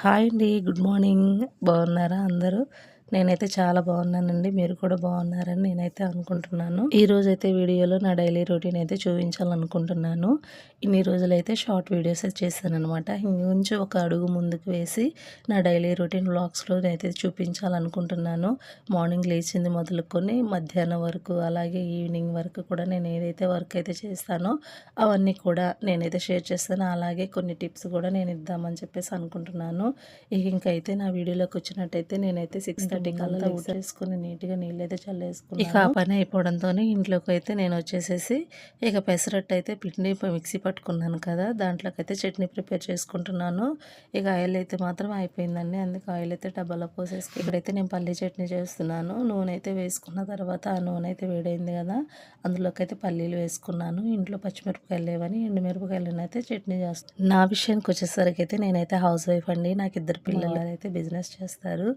Hi అండి. Good morning. బాగున్నారా అందరూ? నేనైతే చాలా బాగున్నానండి. మీరు కూడా బాగున్నారని నేనైతే అనుకుంటున్నాను. ఈరోజైతే వీడియోలో నా డైలీ రొటీన్ అయితే చూపించాలనుకుంటున్నాను. ఇన్ని రోజులైతే షార్ట్ వీడియోస్ చేశాననమాట. ఇంకొంచెం ఒక అడుగు ముందుకు వేసి నా డైలీ రొటీన్ వ్లాగ్స్లో అయితే చూపించాలనుకుంటున్నాను. మార్నింగ్ లేచింది మొదలుకొని మధ్యాహ్నం వరకు అలాగే ఈవినింగ్ వరకు కూడా నేను ఏదైతే వర్క్ అయితే చేస్తానో అవన్నీ కూడా నేనైతే షేర్ చేస్తాను. అలాగే కొన్ని టిప్స్ కూడా నేను ఇద్దామని చెప్పేసి అనుకుంటున్నాను. ఇంకైతే నా వీడియోలోకి వచ్చినట్టయితే నేనైతే 6:30 కల్లా ఊడ్చేసుకొని నీట్గా నీళ్ళైతే చల్లేసుకున్నాను. ఇక ఆ పని అయిపోవడంతోనే ఇంట్లోకి అయితే నేను వచ్చేసేసి ఇక పెసరట్టు అయితే పిండి మిక్సీ పట్టుకున్నాను కదా, దాంట్లోకి అయితే చట్నీ ప్రిపేర్ చేసుకుంటున్నాను. ఇక ఆయిల్ అయితే మాత్రం అయిపోయిందండి, అందుకే ఆయిల్ అయితే డబ్బాలో పోసేసి ఇక్కడైతే నేను పల్లీ చట్నీ చేస్తున్నాను. నూనె అయితే వేసుకున్న తర్వాత ఆ నూనె అయితే వేడైంది కదా, అందులోకి అయితే పల్లీలు వేసుకున్నాను. ఇంట్లో పచ్చిమిరపకాయలు లేవని ఎండుమిరపకాయలను అయితే చట్నీ చేస్తాను. నా విషయానికి వచ్చేసరికి అయితే నేనైతే హౌస్ వైఫ్ అండి. నాకు ఇద్దరు పిల్లలు అయితే బిజినెస్ చేస్తారు.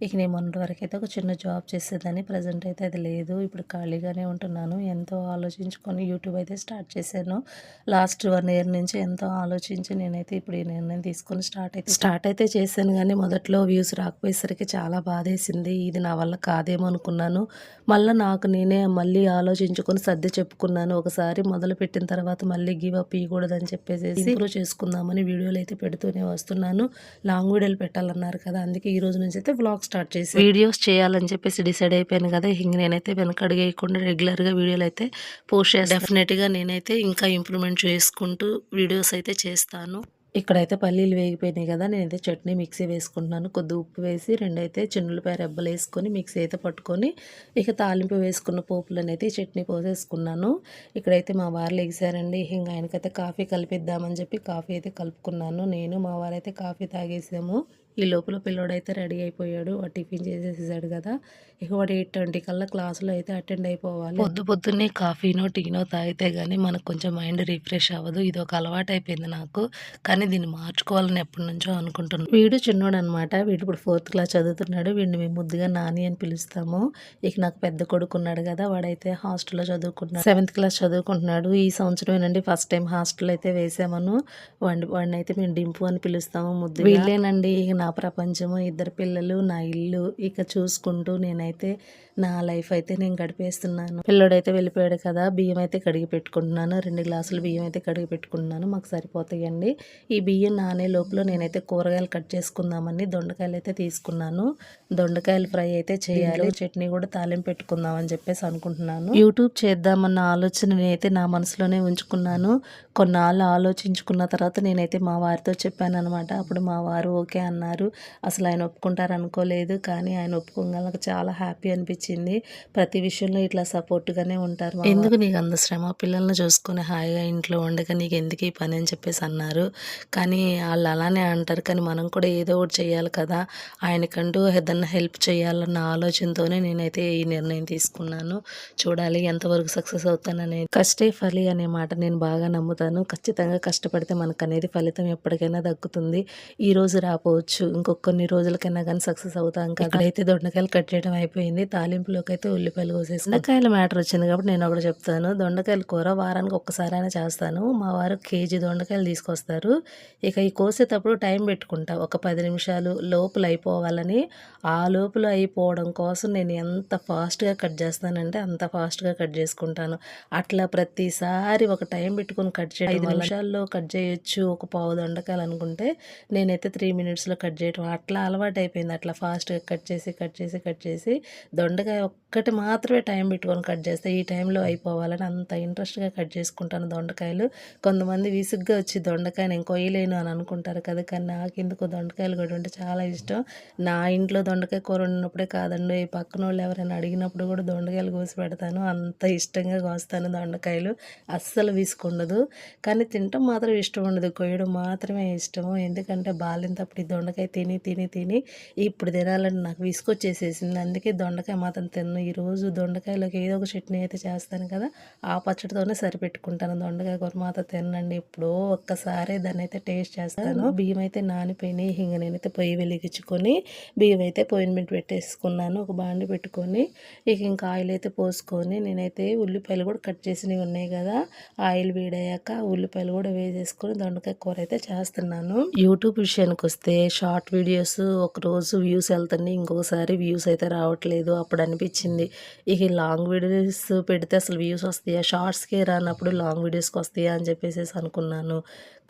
ఇక నేను మొన్నటి వరకు అయితే ఒక చిన్న జాబ్ చేసేదాన్ని. ప్రజెంట్ అయితే అది లేదు. ఇప్పుడు ఖాళీగానే ఉంటున్నాను. ఎంతో ఆలోచించుకొని యూట్యూబ్ అయితే స్టార్ట్ చేశాను. లాస్ట్ 1 ఇయర్ నుంచి ఎంతో ఆలోచించి నేనైతే ఇప్పుడు ఈ నిర్ణయం తీసుకొని స్టార్ట్ అయితే చేశాను. కానీ మొదట్లో వ్యూస్ రాకపోయేసరికి చాలా బాధేసింది. ఇది నా వల్ల కాదేమో అనుకున్నాను. నాకు నేనే మళ్ళీ ఆలోచించుకొని సర్ది చెప్పుకున్నాను. ఒకసారి మొదలు పెట్టిన తర్వాత మళ్ళీ గివ్ అప్ ఇవ్వకూడదని చెప్పేసి ఇంప్రూవ్ చేసుకుందామని వీడియోలు అయితే పెడుతూనే వస్తున్నాను. లాంగ్ వీడియోలు పెట్టాలన్నారు కదా, అందుకే ఈ రోజు నుంచి అయితే వ్లాగ్ స్టార్ట్ చేసి వీడియోస్ చేయాలని చెప్పేసి డిసైడ్ అయిపోయాను కదా. ఇంక నేనైతే వెనకడుగేయకుండా రెగ్యులర్గా వీడియోలు అయితే పోస్ట్ చేస్తాను. డెఫినెట్గా నేనైతే ఇంకా ఇంప్రూవ్మెంట్ చేసుకుంటూ వీడియోస్ అయితే చేస్తాను. ఇక్కడైతే పల్లీలు వేగిపోయినాయి కదా, నేనైతే చట్నీ మిక్సీ వేసుకుంటున్నాను. కొద్ది ఉప్పు వేసి రెండైతే చిన్నులపాయ రెబ్బలు వేసుకొని మిక్సీ అయితే పట్టుకొని ఇక తాలింపు వేసుకున్న పోపులను అయితే చట్నీ పోసేసుకున్నాను. ఇక్కడైతే మా వారు లెగిసారండి. ఇంకా ఆయనకైతే కాఫీ కలిపిద్దామని చెప్పి కాఫీ అయితే కలుపుకున్నాను. నేను మా వారైతే కాఫీ తాగేసాము. ఈ లోపల పిల్లోడైతే రెడీ అయిపోయాడు. వాడు టిఫిన్ చేసేసాడు కదా, ఇక వాడు 8:20 కల్లా క్లాసులో అయితే అటెండ్ అయిపోవాలి. పొద్దున్నే కాఫీనో టీనో తాగితే కానీ మనకు కొంచెం మైండ్ రిఫ్రెష్ అవ్వదు. ఇది ఒక అలవాటు అయిపోయింది నాకు. కానీ దీన్ని మార్చుకోవాలని ఎప్పటి నుంచో అనుకుంటున్నాను. వీడు చిన్నోడు అనమాట. వీడు ఇప్పుడు 4th క్లాస్ చదువుతున్నాడు. వీడిని మేము ముద్దుగా నాని అని పిలుస్తాము. ఇక నాకు పెద్ద కొడుకు ఉన్నాడు కదా, వాడైతే హాస్టల్లో చదువుకుంటున్నాడు. 7th క్లాస్ చదువుకుంటున్నాడు. ఈ సంవత్సరమేనండి ఫస్ట్ టైం హాస్టల్ అయితే వేసామను. వాడిని అయితే మేము డింపు అని పిలుస్తాము ముద్దు. వీళ్ళేనండి ఇక నా ప్రపంచము, ఇద్దరు పిల్లలు, నా ఇల్లు. ఇక చూసుకుంటూ నేనైతే నా లైఫ్ అయితే నేను గడిపేస్తున్నాను. పిల్లోడైతే వెళ్ళిపోయాడు కదా, బియ్యం అయితే కడిగి పెట్టుకుంటున్నాను. 2 గ్లాసులు బియ్యం అయితే కడిగి పెట్టుకుంటున్నాను. మాకు సరిపోతాయండి. ఈ బియ్యం నానే లోపల నేనైతే కూరగాయలు కట్ చేసుకుందామని దొండకాయలు అయితే తీసుకున్నాను. దొండకాయలు ఫ్రై అయితే చేయాలి. చట్నీ కూడా తాలింపు పెట్టుకుందామని చెప్పేసి అనుకుంటున్నాను. యూట్యూబ్ చేద్దామన్న ఆలోచన నేనైతే నా మనసులోనే ఉంచుకున్నాను. కొన్నాళ్ళు ఆలోచించుకున్న తర్వాత నేనైతే మా వారితో చెప్పాను అనమాట. అప్పుడు మా వారు ఓకే అన్నారు. అసలు ఆయన ఒప్పుకుంటారు అనుకోలేదు, కానీ ఆయన ఒప్పుకోగలకు చాలా హ్యాపీ అనిపించింది. ప్రతి విషయంలో ఇట్లా సపోర్ట్గానే ఉంటారు. ఎందుకు నీకు అంత శ్రమ, పిల్లల్ని చూసుకొని హాయిగా ఇంట్లో ఉండగా నీకు ఎందుకు ఈ పని అని చెప్పేసి అన్నారు. కానీ వాళ్ళు అలానే అంటారు, కానీ మనం కూడా ఏదో ఒకటి చేయాలి కదా, ఆయనకంటూ ఏదన్నా హెల్ప్ చేయాలన్న ఆలోచనతోనే నేనైతే ఈ నిర్ణయం తీసుకున్నాను. చూడాలి ఎంతవరకు సక్సెస్ అవుతాననేది. కష్టే ఫలి అనే మాట నేను బాగా నమ్ముతాను. ఖచ్చితంగా కష్టపడితే మనకు అనేది ఫలితం ఎప్పటికైనా దక్కుతుంది. ఈ రోజు రాపోవచ్చు, ఇంకొన్ని రోజులకైనా కానీ సక్సెస్ అవుతాం కదా. ఇక్కడైతే దొండకాయలు కట్ చేయడం అయిపోయింది. తాలింపులోకి అయితే ఉల్లిపాయలు కోసేసి దొండకాయల మ్యాటర్ వచ్చింది కాబట్టి నేను ఒకటి చెప్తాను. దొండకాయల కూర వారానికి ఒక్కసారైనా చేస్తాను. మా వారు కేజీ దొండకాయలు తీసుకొస్తారు. ఇక ఈ కోసేటప్పుడు టైం పెట్టుకుంటా, ఒక 10 నిమిషాలు లోపల అయిపోవాలని. ఆ లోపల అయిపోవడం కోసం నేను ఎంత ఫాస్ట్గా కట్ చేస్తానంటే అంత ఫాస్ట్గా కట్ చేసుకుంటాను. అట్లా ప్రతిసారి ఒక టైం పెట్టుకొని కట్ చేయడం 5 నిమిషాల్లో కట్ చేయొచ్చు ఒక పావు దొండకాయలు అనుకుంటే నేనైతే 3 మినిట్స్లో కట్ చేయడం అట్లా అలవాటు అయిపోయింది. అట్లా ఫాస్ట్గా కట్ చేసి దొండకాయ ఒక్కటి మాత్రమే టైం పెట్టుకొని కట్ చేస్తే ఈ టైంలో అయిపోవాలని అంత ఇంట్రెస్ట్గా కట్ చేసుకుంటాను దొండకాయలు. కొంతమంది విసుగ్గా వచ్చి దొండకాయ నేను కొయ్యలేను అని అనుకుంటారు కదా, కానీ నాకు ఎందుకో దొండకాయలు కూడా ఉంటే చాలా ఇష్టం. నా ఇంట్లో దొండకాయ కూర ఉన్నప్పుడే కాదండి, ఈ పక్కన వాళ్ళు ఎవరైనా అడిగినప్పుడు కూడా దొండకాయలు కోసి పెడతాను. అంత ఇష్టంగా కోస్తాను దొండకాయలు. అస్సలు విసుకుండదు. కానీ తినటం మాత్రం ఇష్టం ఉండదు, కొయ్యడం మాత్రమే ఇష్టము. ఎందుకంటే బాలింతప్పుడు ఈ దొండకాయ తిని ఇప్పుడు తినాలని నాకు విసుకొచ్చేసేసింది. అందుకే దొండకాయ మాత్రం తిన్ను. ఈరోజు దొండకాయలోకి ఏదో ఒక చట్నీ అయితే చేస్తాను కదా, ఆ పచ్చడితోనే సరిపెట్టుకుంటాను. దొండకాయ కూర మాత్రం తినండి. ఎప్పుడో ఒక్కసారే దాన్ని అయితే టేస్ట్ చేస్తాను. బియ్యం అయితే నానిపోయినాయి. ఇంక నేనైతే పొయ్యి వెలిగించుకొని బియ్యం అయితే పొయ్యి మీద పెట్టేసుకున్నాను. ఒక బాండి పెట్టుకొని ఇంకా ఆయిల్ అయితే పోసుకొని నేనైతే ఉల్లిపాయలు కూడా కట్ చేసినవి ఉన్నాయి కదా, ఆయిల్ వేడయ్యాక ఉల్లిపాయలు కూడా వేసేసుకొని దొండకాయ కూర అయితే చేస్తున్నాను. యూట్యూబ్ విషయానికి వస్తే షార్ట్ వీడియోస్ ఒకరోజు వ్యూస్ వెళ్తున్నాయి, ఇంకొకసారి వ్యూస్ అయితే రావట్లేదు. అప్పుడు అనిపించింది ఇక లాంగ్ వీడియోస్ పెడితే అసలు వ్యూస్ వస్తాయా, షార్ట్స్కే రానప్పుడు లాంగ్ వీడియోస్కి వస్తాయా అని చెప్పేసి అనుకున్నాను.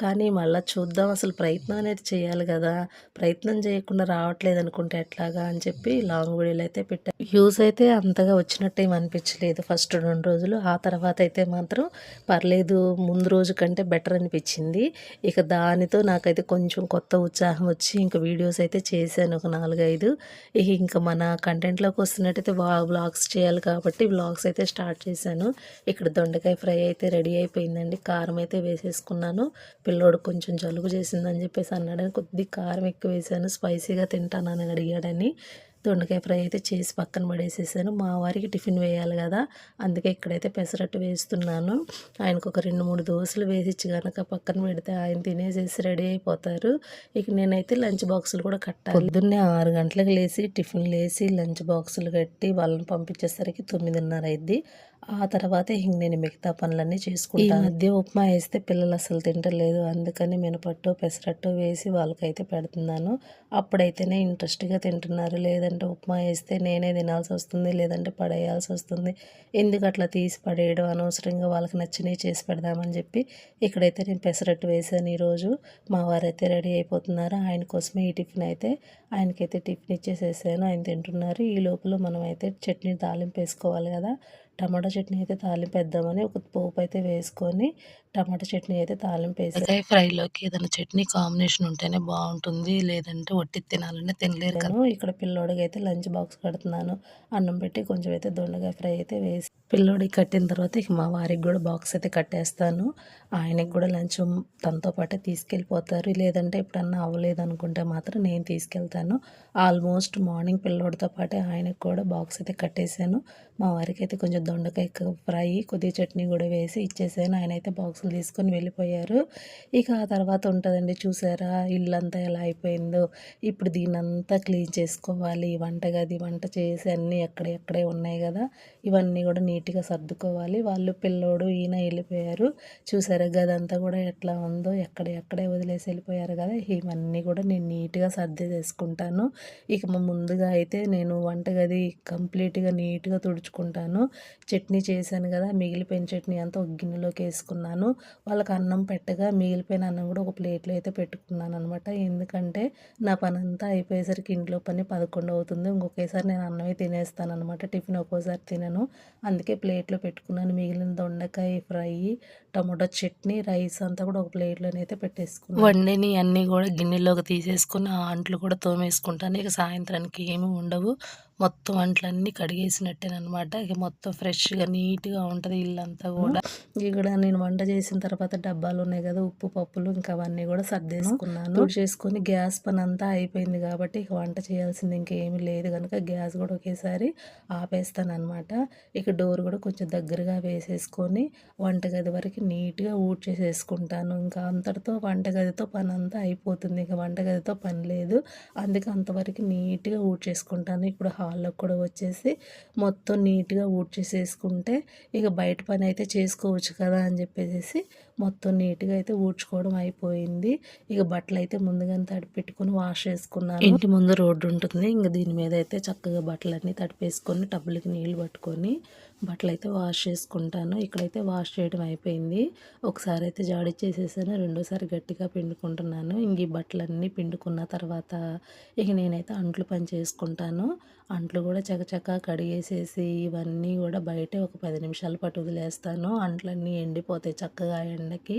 కానీ మళ్ళీ చూద్దాం, అసలు ప్రయత్నం అనేది చేయాలి కదా, ప్రయత్నం చేయకుండా రావట్లేదు అనుకుంటే ఎట్లాగా అని చెప్పి లాంగ్ వీడియోలు అయితే పెట్టాను. వ్యూస్ అయితే అంతగా వచ్చినట్టు ఏమి అనిపించలేదు ఫస్ట్ 2 రోజులు. ఆ తర్వాత అయితే మాత్రం పర్లేదు, ముందు రోజు కంటే బెటర్ అనిపించింది. ఇక దానితో నాకైతే కొంచెం కొత్త ఉత్సాహం వచ్చి ఇంకా వీడియోస్ అయితే చేశాను ఒక 4-5. ఇంకా మన కంటెంట్లోకి వస్తున్నట్టయితే వ్లాగ్స్ చేయాలి కాబట్టి వ్లాగ్స్ అయితే స్టార్ట్ చేశాను. ఇక్కడ దొండకాయ ఫ్రై అయితే రెడీ అయిపోయిందండి. కారం అయితే వేసేసుకున్నాను. పిల్లోడు కొంచెం జలుబు చేసిందని చెప్పేసి అన్నాడని కొద్దిగా కారం ఎక్కువ వేసాను, స్పైసీగా తింటానని అడిగాడని దొండకాయ ఫ్రై అయితే చేసి పక్కన పడేసేసాను. మా వారికి టిఫిన్ వేయాలి కదా, అందుకే ఇక్కడైతే పెసరట్టు వేస్తున్నాను. ఆయనకు ఒక 2-3 దోశలు వేసిచ్చి కనుక పక్కన పెడితే ఆయన తినేసేసి రెడీ అయిపోతారు. ఇక నేనైతే లంచ్ బాక్సులు కూడా కట్టాలి. పొద్దున్నే 6 గంటలకు లేచి టిఫిన్లు వేసి లంచ్ బాక్సులు కట్టి వాళ్ళని పంపించేసరికి 9:30 అయింది. ఆ తర్వాత ఇంక నేను మిగతా పనులన్నీ చేసుకుంటాను. ఈ మధ్య ఉప్మా వేస్తే పిల్లలు అసలు తింటలేదు, అందుకని మినపట్టు పెసరట్టు వేసి వాళ్ళకైతే పెడుతున్నాను. అప్పుడైతేనే ఇంట్రెస్ట్గా తింటున్నారు, లేదంటే ఉప్మా వేస్తే నేనే తినాల్సి వస్తుంది, లేదంటే పడేయాల్సి వస్తుంది. ఎందుకు అట్లా తీసి పడేయడం, అనవసరంగా వాళ్ళకి నచ్చినవి చేసి పెడదామని చెప్పి ఇక్కడైతే నేను పెసరట్టు వేసాను. ఈరోజు మా వారైతే రెడీ అయిపోతున్నారు. ఆయన కోసమే ఈ టిఫిన్ అయితే ఆయనకైతే టిఫిన్ ఇచ్చేసేసాను, ఆయన తింటున్నారు. ఈ లోపల మనం అయితే చట్నీ తాలింపు వేసుకోవాలి కదా, టమాటా చట్నీ అయితే తాలింపు వేద్దామని ఒక పోపు అయితే వేసుకొని టమాటా చట్నీ అయితే తాలింపు వేసి, ఫ్రైలోకి ఏదైనా చట్నీ కాంబినేషన్ ఉంటేనే బాగుంటుంది, లేదంటే వట్టి తినాలంటే తినలేరు కదా. ఇక్కడ పిల్లోడికి అయితే లంచ్ బాక్స్ కడుతున్నాను. అన్నం పెట్టి కొంచెం అయితే దొండకాయ ఫ్రై అయితే వేసి పిల్లోడికి కట్టిన తర్వాత ఇక మా వారికి కూడా బాక్స్ అయితే కట్టేస్తాను. ఆయనకి కూడా లంచ్ తనతో పాటే తీసుకెళ్ళిపోతారు, లేదంటే ఎప్పుడన్నా అవ్వలేదు అనుకుంటే మాత్రం నేను తీసుకెళ్తాను. ఆల్మోస్ట్ మార్నింగ్ పిల్లోడితో పాటే ఆయనకు కూడా బాక్స్ అయితే కట్టేశాను. మా వారికి అయితే కొంచెం దొండకాయ ఫ్రై కొద్దిగా చట్నీ కూడా వేసి ఇచ్చేసాను. ఆయన అయితే బాక్సులు తీసుకొని వెళ్ళిపోయారు. ఇక ఆ తర్వాత ఉంటుందండి, చూసారా ఇల్లంతా ఎలా అయిపోయిందో. ఇప్పుడు దీన్నంతా క్లీన్ చేసుకోవాలి, వంటగది వంట చేసి అన్నీ ఎక్కడే ఉన్నాయి కదా, ఇవన్నీ కూడా నీట్గా సర్దుకోవాలి. వాళ్ళు పిల్లోడు ఈయన వెళ్ళిపోయారు. చూసారా గదంతా కూడా ఎట్లా ఉందో, ఎక్కడే వదిలేసి వెళ్ళిపోయారు కదా, ఇవన్నీ కూడా నేను నీట్గా సర్ది చేసుకుంటాను. ఇక ముందుగా అయితే నేను వంటగది కంప్లీట్గా నీట్గా తుడుచుకుంటాను. చట్నీ చేశాను కదా, మిగిలిపోయిన చట్నీ అంతా ఒక గిన్నెలోకి వేసుకున్నాను. వాళ్ళకి అన్నం పెట్టగా మిగిలిపోయిన అన్నం కూడా ఒక ప్లేట్లో అయితే పెట్టుకున్నాను అనమాట. ఎందుకంటే నా పని అంతా అయిపోయేసరికి ఇంట్లో పని 11 అవుతుంది. ఇంకొకేసారి నేను అన్నమే తినేస్తాను అనమాట, టిఫిన్ ఒక్కోసారి తినను. అందుకే ప్లేట్లో పెట్టుకున్నాను. మిగిలిన దొండకాయ ఫ్రై, టమాటో చట్నీ, రైస్ అంతా కూడా ఒక ప్లేట్లోనైతే పెట్టేసుకున్నాను. వండిని అన్నీ కూడా గిన్నెలోకి తీసేసుకుని ఆ అంట్లు కూడా తోమేసుకుంటాను. ఇక సాయంత్రానికి ఏమీ ఉండవు, మొత్తం అంట్లన్నీ కడిగేసినట్టేనమాట. ఇక మొత్తం ఫ్రెష్గా నీట్గా ఉంటుంది ఇల్లంతా కూడా. ఇక్కడ నేను వంట చేసిన తర్వాత డబ్బాలు ఉన్నాయి కదా, ఉప్పు పప్పులు ఇంకా అవన్నీ కూడా సర్దేసుకున్నాను. తుడిచేసుకొని గ్యాస్ పని అంతా అయిపోయింది కాబట్టి ఇక వంట చేయాల్సింది ఇంకేమీ లేదు కనుక గ్యాస్ కూడా ఒకేసారి ఆపేస్తాను అనమాట. ఇక డోర్ కూడా కొంచెం దగ్గరగా వేసేసుకొని వంటగది వరకు నీట్గా ఊడ్చేసేసుకుంటాను. ఇంకా అంతటితో వంటగదితో పని అంతా అయిపోతుంది, ఇక వంటగదితో పని లేదు. అందుకే అంతవరకు నీట్గా ఊడ్చేసుకుంటాను. ఇప్పుడు హాల్లోకి కూడా వచ్చేసి మొత్తం నీట్గా ఊడ్చేసేసుకుంటే ఇక బయట పని అయితే చేసుకోవచ్చు కదా అని చెప్పేసి మొత్తం నీట్గా అయితే ఊడ్చుకోవడం అయిపోయింది. ఇక బట్టలు అయితే ముందుగానే తడిపెట్టుకొని వాష్ చేసుకున్నాను. ఇంటి ముందు రోడ్డు ఉంటుంది, ఇంకా దీని మీద అయితే చక్కగా బట్టలన్నీ తడిపేసుకొని టబ్బులకి నీళ్ళు పట్టుకొని బట్టలు అయితే వాష్ చేసుకుంటాను. ఇక్కడైతే వాష్ చేయడం అయిపోయింది. ఒకసారి అయితే జాడిచ్చేసేసాను, రెండోసారి గట్టిగా పిండుకుంటున్నాను. ఇంక ఈ బట్టలన్నీ పిండుకున్న తర్వాత ఇక నేనైతే అంట్లు పని చేసుకుంటాను. అంట్లు కూడా చకచకా కడిగేసేసి ఇవన్నీ కూడా బయటే ఒక 10 నిమిషాల పాటు వదిలేస్తాను. అంట్లన్నీ ఎండిపోతాయి చక్కగా ఎండకి.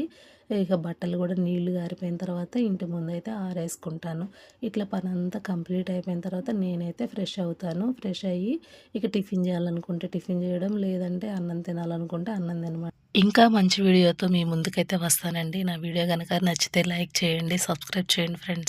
ఇక బట్టలు కూడా నీళ్లు గారిపోయిన తర్వాత ఇంటి ముందు అయితే ఆరేసుకుంటాను. ఇట్లా పని అంతా కంప్లీట్ అయిపోయిన తర్వాత నేనైతే ఫ్రెష్ అవుతాను. ఫ్రెష్ అయ్యి ఇక టిఫిన్ చేయాలనుకుంటే టిఫిన్ చేయడం, లేదంటే అన్నం తినాలనుకుంటే అన్నం తినమాట. ఇంకా మంచి వీడియోతో మీ ముందుకైతే వస్తానండి. నా వీడియో కనుక నచ్చితే లైక్ చేయండి, సబ్స్క్రైబ్ చేయండి ఫ్రెండ్స్.